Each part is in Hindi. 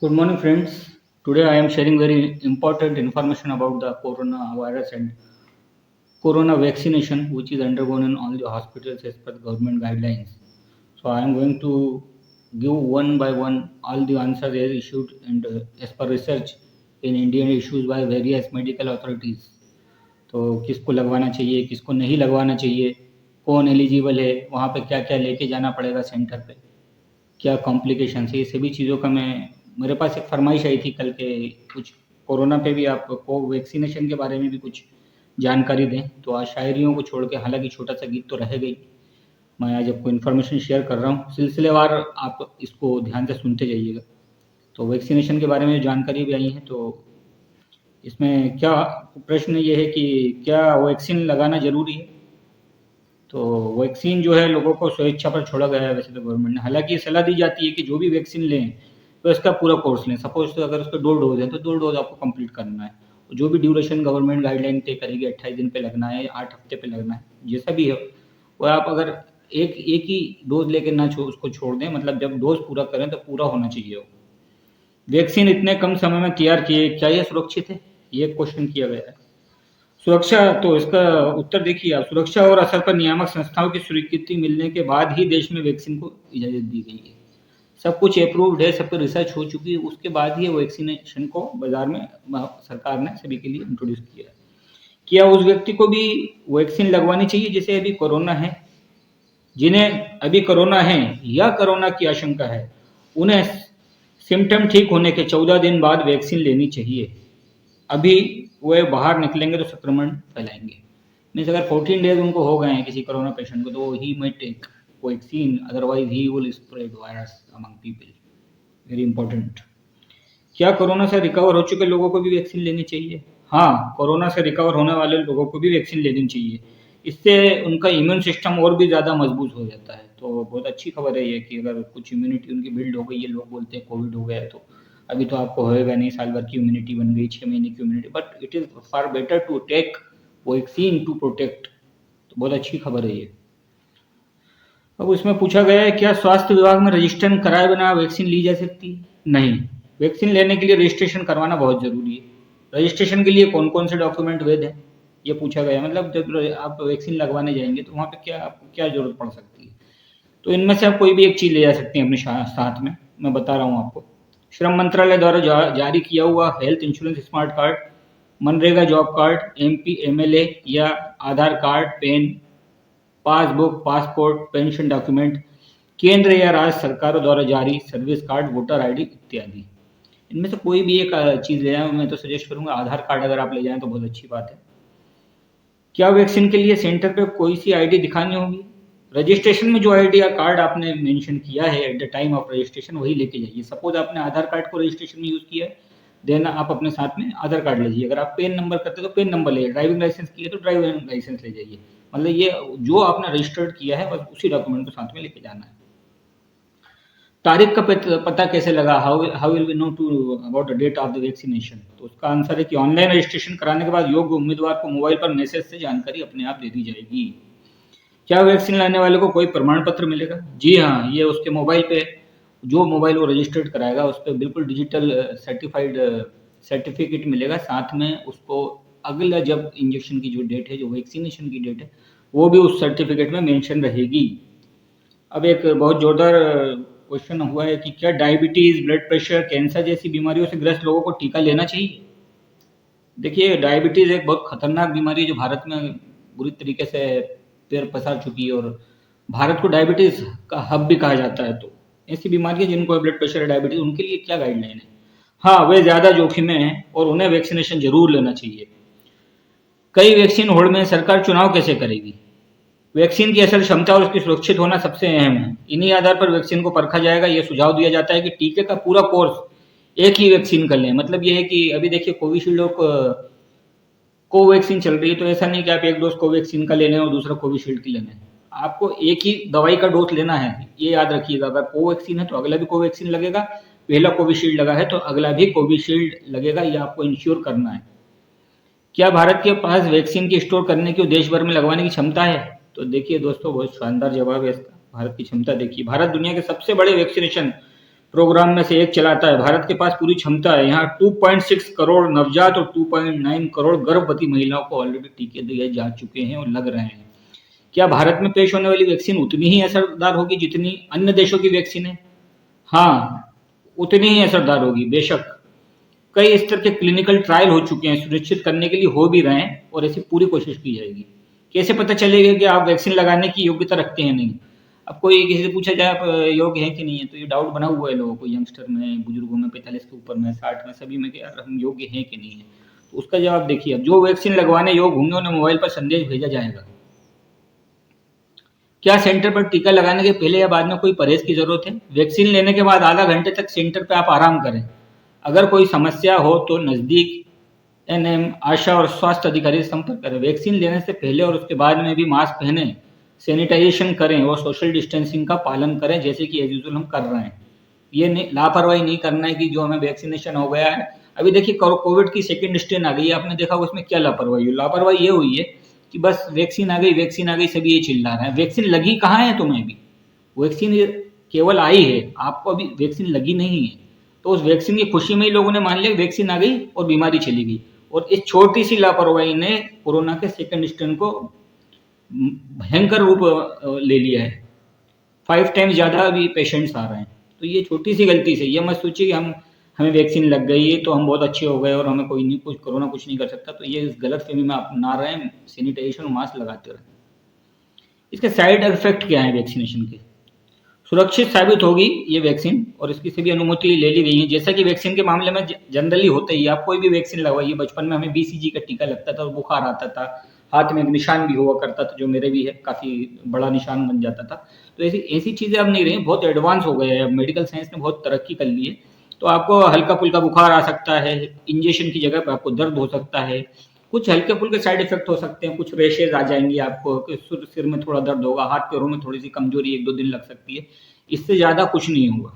Good morning, friends. Today I am sharing very important information about the coronavirus and corona vaccination, which is undergone in all the hospitals as per the government guidelines. So I am going to give one by one all the answers as issued and as per research in Indian issues by various medical authorities. तो किसको लगवाना चाहिए, किसको नहीं लगवाना चाहिए, कौन एलिजिबल है, वहाँ पे क्या क्या लेके जाना पड़ेगा सेंटर पे, क्या कॉम्प्लिकेशंस है, ये सभी चीज़ों का मैं मेरे पास एक फरमाइश आई थी कल के कुछ कोरोना पे भी आपको वैक्सीनेशन के बारे में भी कुछ जानकारी दें। तो आज शायरियों को छोड़ के, हालांकि छोटा सा गीत तो रह गई, मैं आज आपको इन्फॉर्मेशन शेयर कर रहा हूँ सिलसिलेवार, आप इसको ध्यान से सुनते जाइएगा। तो वैक्सीनेशन के बारे में जो जानकारी भी आई है, तो इसमें क्या प्रश्न ये है कि क्या वैक्सीन लगाना ज़रूरी है। तो वैक्सीन जो है लोगों को स्वेच्छा पर छोड़ा गया है वैसे तो गवर्नमेंट ने। हालांकि सलाह दी जाती है कि जो भी वैक्सीन लें तो इसका पूरा कोर्स लें। सपोज अगर उसका 2 डोज है तो 2 डोज आपको कंप्लीट करना है। जो भी ड्यूरेशन गवर्नमेंट गाइडलाइन तय करेगी, 28 दिन पे लगना है, 8 हफ्ते पे लगना है, जैसा भी है वो आप अगर एक एक ही डोज लेके ना उसको छोड़ दें, मतलब जब डोज पूरा करें तो पूरा होना चाहिए वो। वैक्सीन इतने कम समय में तैयार किए, क्या ये सुरक्षित है, ये क्वेश्चन किया गया है। सुरक्षा, तो इसका उत्तर देखिए आप, सुरक्षा और असर पर नियामक संस्थाओं की स्वीकृति मिलने के बाद ही देश में वैक्सीन को इजाजत दी गई है। सब कुछ अप्रूव्ड है, सब पर रिसर्च हो चुकी है, उसके बाद ही वैक्सीनेशन को बाजार में सरकार ने सभी के लिए इंट्रोड्यूस किया है। क्या उस व्यक्ति को भी वैक्सीन लगवानी चाहिए जिसे अभी कोरोना है? जिन्हें अभी कोरोना है या कोरोना की आशंका है, उन्हें सिम्टम ठीक होने के 14 दिन बाद वैक्सीन लेनी चाहिए। अभी वे बाहर निकलेंगे तो संक्रमण फैलाएंगे। मीन्स अगर 14 डेज उनको हो गए हैं किसी कोरोना पेशेंट को, तो he might take vaccine, otherwise he will spread virus among people. Very important. क्या कोरोना से रिकवर हो चुके लोगों को भी वैक्सीन लेनी चाहिए? हाँ, कोरोना से रिकवर होने वाले लोगों को भी वैक्सीन लेनी चाहिए। इससे उनका इम्यून सिस्टम और भी ज़्यादा मजबूत हो जाता है। तो बहुत अच्छी खबर है ये कि अगर कुछ इम्यूनिटी उनकी बिल्ड हो गई है। लोग बोलते हैं कोविड हो गया है तो अभी तो आपको होएगा नहीं, साल भर की इम्यूनिटी बन गई, 6 महीने की immunity, but it is far better to take vaccine to protect. तो बहुत अच्छी खबर है ये। अब उसमें पूछा गया है, क्या स्वास्थ्य विभाग में रजिस्ट्रेशन कराए बिना वैक्सीन ली जा सकती है? नहीं, वैक्सीन लेने के लिए रजिस्ट्रेशन करवाना बहुत ज़रूरी है। रजिस्ट्रेशन के लिए कौन कौन से डॉक्यूमेंट वैध हैं, ये पूछा गया। मतलब जब आप वैक्सीन लगवाने जाएंगे तो वहाँ पे क्या आपको क्या ज़रूरत पड़ सकती है, तो इनमें से आप कोई भी एक चीज़ ले जा सकते हैं अपने साथ में। मैं बता रहा हूँ आपको। श्रम मंत्रालय द्वारा जारी किया हुआ हेल्थ इंश्योरेंस स्मार्ट कार्ड, मनरेगा जॉब कार्ड, MP MLA या Aadhaar card, PAN, passbook, passport, pension document, केंद्र या राज्य सरकारों द्वारा जारी सर्विस कार्ड, वोटर ID इत्यादि। इनमें से कोई भी एक चीज़ ले जाएं। मैं तो सजेस्ट करूंगा आधार कार्ड अगर आप ले जाएं तो बहुत अच्छी बात है। क्या वैक्सीन के लिए सेंटर पे कोई सी ID दिखानी होगी? रजिस्ट्रेशन में जो ID या कार्ड आपने मेंशन किया है at the time of registration, वही लेके जाइए। सपोज आपने आधार कार्ड को रजिस्ट्रेशन में यूज़ किया है, देन आप अपने साथ में आधार कार्ड ले जाइए। अगर आप पेन नंबर करते तो पेन नंबर ले जाइए, ड्राइविंग लाइसेंस किया तो ड्राइविंग लाइसेंस ले जाइए। मतलब ये जो आपने रजिस्टर्ड किया है बस उसी डॉक्यूमेंट को साथ में लेके जाना है। तारीख का पता कैसे लगा, how will we know to about the date of the vaccination? तो उसका आंसर है कि ऑनलाइन रजिस्ट्रेशन कराने के बाद योग्य उम्मीदवार को मोबाइल पर मैसेज से जानकारी अपने आप दे दी जाएगी। क्या वैक्सीन लाने वाले को कोई प्रमाण पत्र मिलेगा? जी हाँ, ये उसके मोबाइल पे, जो मोबाइल वो रजिस्टर्ड कराएगा उस पर बिल्कुल डिजिटल सर्टिफाइड सर्टिफिकेट मिलेगा। साथ में उसको अगला जब इंजेक्शन की जो डेट है, जो वैक्सीनेशन की डेट है, वो भी उस सर्टिफिकेट में मेंशन रहेगी। अब एक बहुत जोरदार क्वेश्चन हुआ है कि क्या डायबिटीज, ब्लड प्रेशर, कैंसर जैसी बीमारियों से ग्रस्त लोगों को टीका लेना चाहिए? देखिए, डायबिटीज एक बहुत खतरनाक बीमारी है जो भारत में बुरी तरीके से पैर पसार चुकी है, और भारत को डायबिटीज का हब भी कहा जाता है। तो ऐसी बीमारियां जिनको ब्लड प्रेशर है, डायबिटीज, उनके लिए क्या गाइडलाइन है? हाँ, वे ज्यादा जोखिम में हैं और उन्हें वैक्सीनेशन जरूर लेना चाहिए। कई वैक्सीन होड़ में, सरकार चुनाव कैसे करेगी? वैक्सीन की असल क्षमता और उसकी सुरक्षित होना सबसे अहम है। इन्हीं आधार पर वैक्सीन को परखा जाएगा। यह सुझाव दिया जाता है कि टीके का पूरा कोर्स एक ही वैक्सीन कर लें। मतलब यह है कि अभी देखिए कोविशील्ड और कोवैक्सीन चल रही है, तो ऐसा नहीं कि आप एक डोज कोवैक्सीन का लेना है और दूसरा कोविशील्ड की लेना है। आपको एक ही दवाई का डोज लेना है, ये याद रखिएगा। अगर कोवैक्सीन है तो अगला भी कोवैक्सीन लगेगा, पहला कोविशील्ड लगा है तो अगला भी कोविशील्ड लगेगा, ये आपको इंश्योर करना है। क्या भारत के पास वैक्सीन की स्टोर करने की, देश भर में लगवाने की क्षमता है? तो देखिए दोस्तों, बहुत शानदार जवाब है इसका। भारत की क्षमता देखिए, भारत दुनिया के सबसे बड़े वैक्सीनेशन प्रोग्राम में से एक चलाता है। भारत के पास पूरी क्षमता है। यहाँ 2.6 करोड़ नवजात और 2.9 करोड़ गर्भवती महिलाओं को ऑलरेडी टीके दिए जा चुके हैं और लग रहे हैं। क्या भारत में पेश होने वाली वैक्सीन उतनी ही असरदार होगी जितनी अन्य देशों की वैक्सीन है? हाँ, उतनी ही असरदार होगी बेशक। कई स्तर के क्लिनिकल ट्रायल हो चुके हैं, सुनिश्चित करने के लिए हो भी रहे हैं और ऐसी पूरी कोशिश की जाएगी। कैसे पता चलेगा कि आप वैक्सीन लगाने की योग्यता रखते हैं नहीं? अब कोई किसी से पूछा जाए आप योग्य है कि नहीं है, तो ये डाउट बना हुआ है लोगों को, यंगस्टर में, बुजुर्गों में, 45 के ऊपर में, 60 में, सभी में कि यार हम योग्य हैं कि नहीं है। तो उसका जवाब देखिए, अब जो वैक्सीन लगवाने योग्य होंगे उन्हें मोबाइल पर संदेश भेजा जाएगा। क्या सेंटर पर टीका लगाने के पहले या बाद में कोई परहेज की जरूरत है? वैक्सीन लेने के बाद आधा घंटे तक सेंटर पर आप आराम करें। अगर कोई समस्या हो तो नजदीक एनएम, आशा और स्वास्थ्य अधिकारी से संपर्क करें। वैक्सीन लेने से पहले और उसके बाद में भी मास्क पहने, सैनिटाइजेशन करें और सोशल डिस्टेंसिंग का पालन करें, जैसे कि एज यूजुअल हम कर रहे हैं। ये नहीं, लापरवाही नहीं करना है कि जो हमें वैक्सीनेशन हो गया है। अभी देखिए कोविड की सेकंड स्ट्रेन आ गई है, आपने देखा उसमें क्या लापरवाही हुई? लापरवाही ये हुई है कि बस वैक्सीन आ गई, वैक्सीन आ गई, सभी ये चिल्ला रहे हैं। वैक्सीन लगी कहाँ है तुम्हें? अभी वैक्सीन केवल आई है, आपको अभी वैक्सीन लगी नहीं है। तो उस वैक्सीन की खुशी में ही लोगों ने मान लिया वैक्सीन आ गई और बीमारी चली गई। और इस छोटी सी लापरवाही ने कोरोना के सेकंड स्ट्रेन को भयंकर रूप ले लिया है। 5 टाइम्स ज़्यादा अभी पेशेंट्स आ रहे हैं। तो ये छोटी सी गलती से, ये मत सोचिए कि हमें वैक्सीन लग गई है तो हम बहुत अच्छे हो गए और हमें कोई नहीं, कुछ कोरोना कुछ नहीं कर सकता। तो ये इस गलत फहमी में आप ना रहें, सैनिटाइजेशन और मास्क लगाते रहें। इसके साइड इफेक्ट क्या है वैक्सीनेशन के? सुरक्षित साबित होगी ये वैक्सीन और इसकी सभी अनुमति ले ली गई है। जैसा कि वैक्सीन के मामले में जनरली होता ही, आप कोई भी वैक्सीन लगवाइए, बचपन में हमें BCG का टीका लगता था और बुखार आता था, हाथ में एक निशान भी हुआ करता था, जो मेरे भी है, काफ़ी बड़ा निशान बन जाता था। तो ऐसी ऐसी चीज़ें अब नहीं रही, बहुत एडवांस हो गए हैं, अब मेडिकल साइंस ने बहुत तरक्की कर ली है। तो आपको हल्का फुल्का बुखार आ सकता है, इंजेक्शन की जगह पर आपको दर्द हो सकता है, कुछ हल्के फुल्के साइड इफेक्ट हो सकते हैं, कुछ रेशेज आ जाएंगी आपको, सिर में थोड़ा दर्द होगा, हाथ पैरों में थोड़ी सी कमजोरी 1-2 दिन लग सकती है। इससे ज़्यादा कुछ नहीं होगा।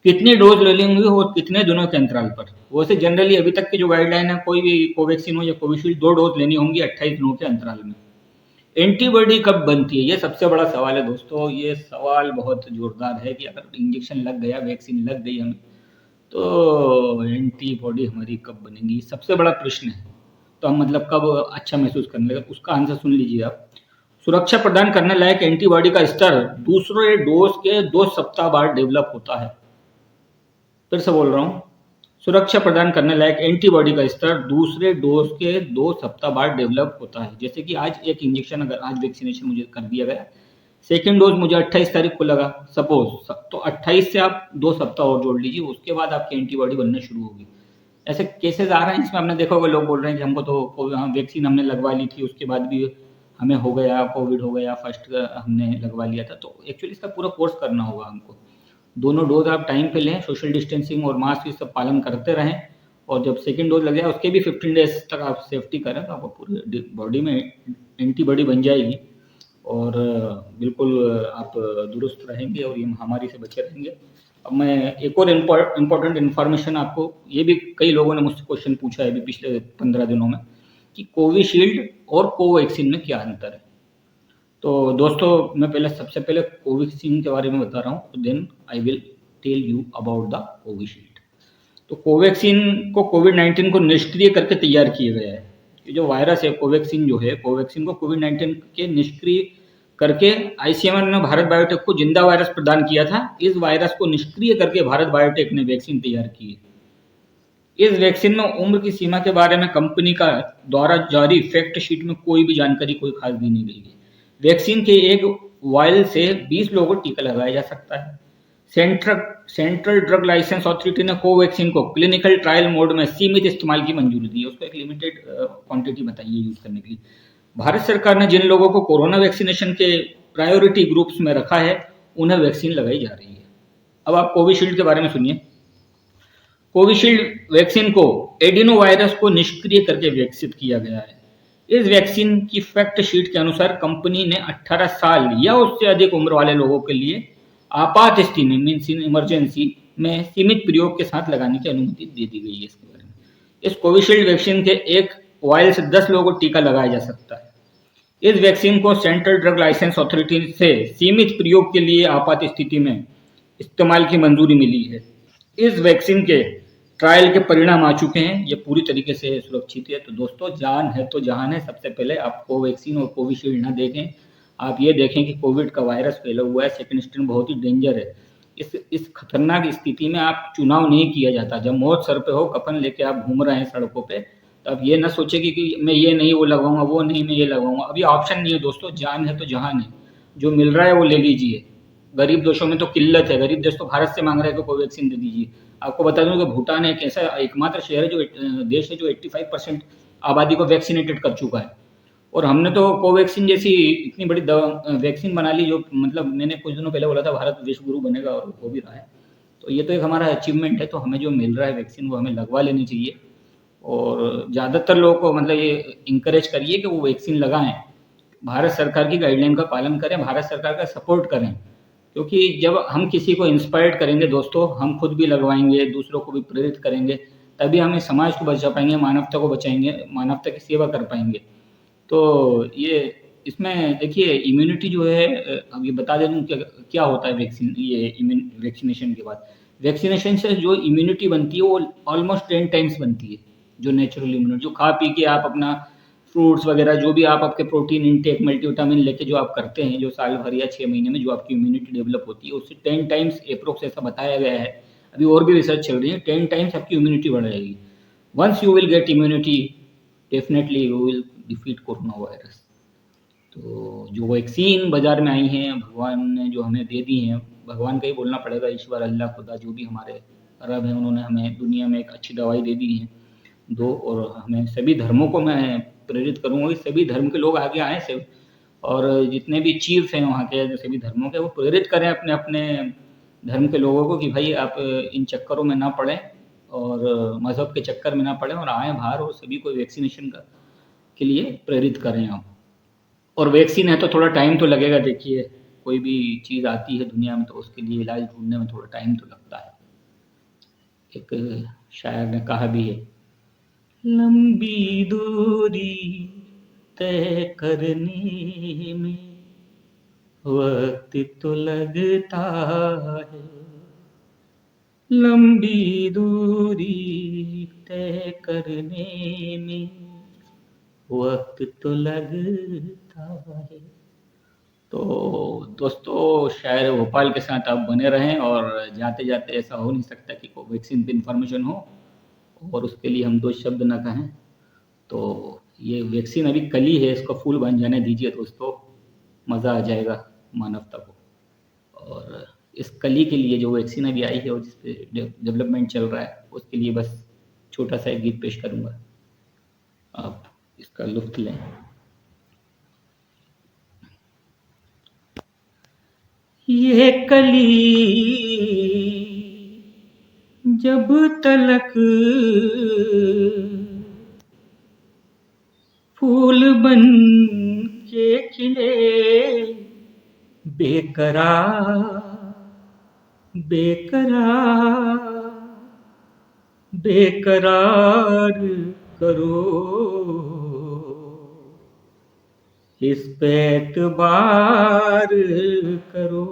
कितनी डोज ले लेंगे और कितने दिनों के अंतराल पर? वैसे जनरली अभी तक की जो गाइडलाइन है, कोई भी कोवैक्सीन हो या कोविशील्ड, 2 डोज लेनी होंगी 28 दिनों के अंतराल में। एंटीबॉडी कब बनती है? ये सबसे बड़ा सवाल है दोस्तों। ये सवाल बहुत जोरदार है कि अगर इंजेक्शन लग गया, वैक्सीन लग गई हमें, तो एंटीबॉडी हमारी कब बनेगी? सबसे बड़ा प्रश्न है। तो हम मतलब कब अच्छा महसूस करने लगे? उसका आंसर सुन लीजिए आप। सुरक्षा प्रदान करने लायक एंटीबॉडी का स्तर दूसरे डोज के 2 सप्ताह बाद डेवलप होता है। फिर से बोल रहा हूँ, सुरक्षा प्रदान करने लायक एंटीबॉडी का स्तर दूसरे डोज के 2 सप्ताह बाद डेवलप होता है। जैसे कि आज एक इंजेक्शन, अगर आज वैक्सीनेशन मुझे कर दिया गया, सेकेंड डोज मुझे 28 तारीख को लगा सपोज, तो 28 से आप 2 सप्ताह और जोड़ लीजिए, उसके बाद आपकी एंटीबॉडी बनना शुरू होगी। ऐसे केसेस आ रहे हैं इसमें, आपने देखा होगा, लोग बोल रहे हैं कि हमको तो वैक्सीन हमने लगवा ली थी, उसके बाद भी हमें हो गया, कोविड हो गया, फर्स्ट हमने लगवा लिया था। तो एक्चुअली इसका पूरा कोर्स करना होगा हमको। दोनों डोज आप टाइम पे लें, सोशल डिस्टेंसिंग और मास्क की सब पालन करते रहें, और जब सेकेंड डोज लग जाए उसके भी 15 डेज तक आप सेफ्टी करें, तो आपको पूरी बॉडी में एंटीबॉडी बन जाएगी और बिल्कुल आप दुरुस्त रहेंगे और ये महामारी से बचे रहेंगे। अब मैं एक और इम्पोर्टेंट इन्फॉर्मेशन आपको, ये भी कई लोगों ने मुझसे क्वेश्चन पूछा है अभी पिछले 15 दिनों में कि कोविशील्ड और कोवैक्सीन में क्या अंतर है। तो दोस्तों, मैं सबसे पहले कोवैक्सीन के बारे में बता रहा हूँ, then I will tell you about the Covishield. तो कोवैक्सीन को कोविड-19 को निष्क्रिय करके तैयार किया गया है। ये जो वायरस है कोवैक्सीन जो है, कोवैक्सीन को कोविड-19 के निष्क्रिय करके आईसीएमआर ने भारत बायोटेक को जिंदा वायरस प्रदान किया था। इस वायरस को निष्क्रिय करके भारत बायोटेक ने वैक्सीन तैयार की है। इस वैक्सीन में उम्र की सीमा के बारे में कंपनी का द्वारा जारी फैक्ट शीट में कोई भी जानकारी कोई खास दी नहीं गई है। वैक्सीन के एक वायल से 20 लोगों को टीका लगाया जा सकता है। सेंट्रल ड्रग लाइसेंस अथॉरिटी ने कोवैक्सीन को क्लिनिकल ट्रायल मोड में सीमित इस्तेमाल की मंजूरी दी है। उसको एक लिमिटेड क्वांटिटी बताइए यूज करने के लिए। भारत सरकार ने जिन लोगों को कोरोना वैक्सीनेशन के प्रायोरिटी ग्रुप्स में रखा है, उन्हें वैक्सीन लगाई जा रही है। अब आप कोविशील्ड के बारे में सुनिए। कोविशील्ड वैक्सीन को एडिनो वायरस को निष्क्रिय करके विकसित किया गया है। इस वैक्सीन की फैक्ट शीट के अनुसार कंपनी ने 18 साल या उससे अधिक उम्र वाले लोगों के लिए आपात स्थिति में, मीन्स इन इमरजेंसी में, सीमित प्रयोग के साथ लगाने की अनुमति दे दी गई है। इसके बारे में, इस कोविशील्ड वैक्सीन के एक वायल से 10 लोगों को टीका लगाया जा सकता है। इस वैक्सीन को सेंट्रल ड्रग लाइसेंस अथॉरिटी से सीमित प्रयोग के लिए आपात स्थिति में इस्तेमाल की मंजूरी मिली है। इस वैक्सीन के ट्रायल के परिणाम आ चुके हैं, ये पूरी तरीके से सुरक्षित है। तो दोस्तों, जान है तो जहान है। सबसे पहले आप कोवैक्सीन और कोविशील्ड ना देखें, आप ये देखें कि कोविड का वायरस फैला हुआ है, सेकंड स्ट्रेन बहुत ही डेंजर है। इस खतरनाक स्थिति में आप चुनाव नहीं किया जाता। जब मौत सर पे हो, कफन लेके आप घूम रहे हैं सड़कों पे, तो आप ये ना सोचे कि मैं ये नहीं वो लगाऊंगा, वो नहीं मैं ये लगाऊंगा। अभी ऑप्शन नहीं है दोस्तों, जान है तो जहान है। जो मिल रहा है वो ले लीजिए। गरीब देशों में तो किल्लत है, गरीब देश तो भारत से मांग रहे हैं कि कोवैक्सीन दे दीजिए। आपको बता दूं कि भूटान एक ऐसा एकमात्र शहर है, जो देश है, जो 85% आबादी को वैक्सीनेटेड कर चुका है। और हमने तो कोवैक्सीन जैसी इतनी बड़ी दवा वैक्सीन बना ली, जो मतलब मैंने कुछ दिनों पहले बोला था भारत विश्व गुरु बनेगा, और हो भी रहा है। तो ये तो एक हमारा अचीवमेंट है। तो हमें जो मिल रहा है वैक्सीन, वो हमें लगवा लेनी चाहिए। और ज़्यादातर लोगों को मतलब ये इंकरेज करिए कि वो वैक्सीन लगाएं। भारत सरकार की गाइडलाइन का पालन करें, भारत सरकार का सपोर्ट करें। क्योंकि जब हम किसी को इंस्पायर्ड करेंगे दोस्तों, हम खुद भी लगवाएंगे, दूसरों को भी प्रेरित करेंगे, तभी हम इस समाज को बचा पाएंगे, मानवता को बचाएंगे, मानवता की सेवा कर पाएंगे। तो ये इसमें देखिए इम्यूनिटी जो है, अब ये बता दे दूं क्या क्या होता है वैक्सीन, ये वैक्सीनेशन के बाद। वैक्सीनेशन से जो इम्यूनिटी बनती है वो ऑलमोस्ट 10 टाइम्स बनती है। जो नेचुरल इम्यूनिटी, जो खा पी के आप अपना फ्रूट्स वगैरह, जो भी आप आपके प्रोटीन इनटेक, मल्टीविटामिन लेके जो आप करते हैं, जो साल भर या 6 महीने में जो आपकी इम्यूनिटी डेवलप होती है, उससे 10 टाइम्स अप्रोक्स ऐसा बताया गया है। अभी और भी रिसर्च चल रही है, 10 टाइम्स आपकी इम्यूनिटी बढ़ जाएगी। Once you will get immunity, definitely you will defeat corona virus. तो जो वैक्सीन बाजार में आई हैं, भगवान ने जो हमें दे दी हैं, भगवान का ही बोलना पड़ेगा, ईश्वर, अल्लाह, खुदा, जो भी हमारे रब हैं, उन्होंने हमें दुनिया में एक अच्छी दवाई दे दी है दो। और हमें सभी धर्मों को मैं प्रेरित करूँगा कि सभी धर्म के लोग आगे आएँ से, और जितने भी चीफ हैं वहाँ के सभी धर्मों के, वो प्रेरित करें अपने अपने धर्म के लोगों को कि भाई आप इन चक्करों में ना पड़ें, और मज़हब के चक्कर में ना पड़ें, और आएँ बाहर और सभी को वैक्सीनेशन का के लिए प्रेरित करें आप। और वैक्सीन है तो थोड़ा टाइम तो लगेगा। देखिए, कोई भी चीज़ आती है दुनिया में तो उसके लिए इलाज ढूंढने में थोड़ा टाइम तो लगता है। एक शायर ने कहा भी है, लंबी दूरी तय करने में वक्त तो लगता है, लंबी दूरी तय करने में वक्त तो लगता है। तो दोस्तों, शायर भोपाल के साथ आप बने रहें, और जाते जाते ऐसा हो नहीं सकता कि कोवैक्सीन पे इन्फॉर्मेशन हो और उसके लिए हम दो शब्द ना कहें। तो ये वैक्सीन अभी कली है, इसको फूल बन जाने दीजिए दोस्तों, मज़ा आ जाएगा मानवता को। और इस कली के लिए जो वैक्सीन अभी आई है और जिस पे डेवलपमेंट चल रहा है, उसके लिए बस छोटा सा एक गीत पेश करूँगा, आप इसका लुत्फ़ लें। ये कली जब तलक फूल बन के खिले, बेकरार बेकरार बेकरार करो, इस पे एतबार करो।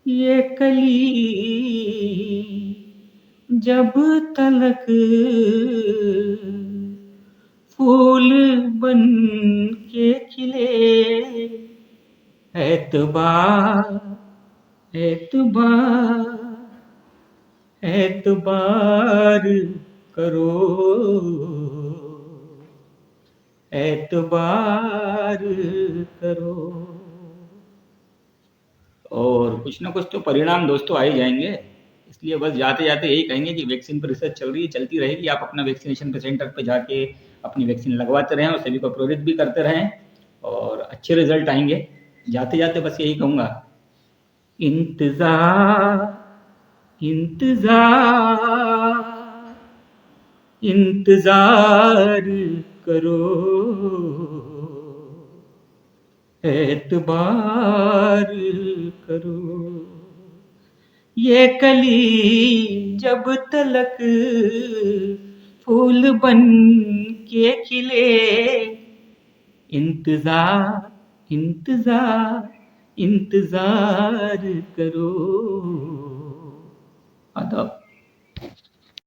ये कली जब तलक फूल बन के खिले, एतबार एतबार एतबार करो, एतबार करो। और कुछ ना कुछ तो परिणाम दोस्तों आ ही जाएंगे। इसलिए बस जाते जाते यही कहेंगे कि वैक्सीन पर रिसर्च चल रही है, चलती रहेगी। आप अपना वैक्सीनेशन पे सेंटर पे जाके अपनी वैक्सीन लगवाते रहें, और सभी को प्रेरित भी करते रहें, और अच्छे रिजल्ट आएंगे। जाते जाते बस यही कहूँगा, इंतजार इंतजार इंतजार करो, एतबार करो। ये कली जब तलक फूल बन के खिले, इंतजार इंतजार इंतजार करो। आदाब।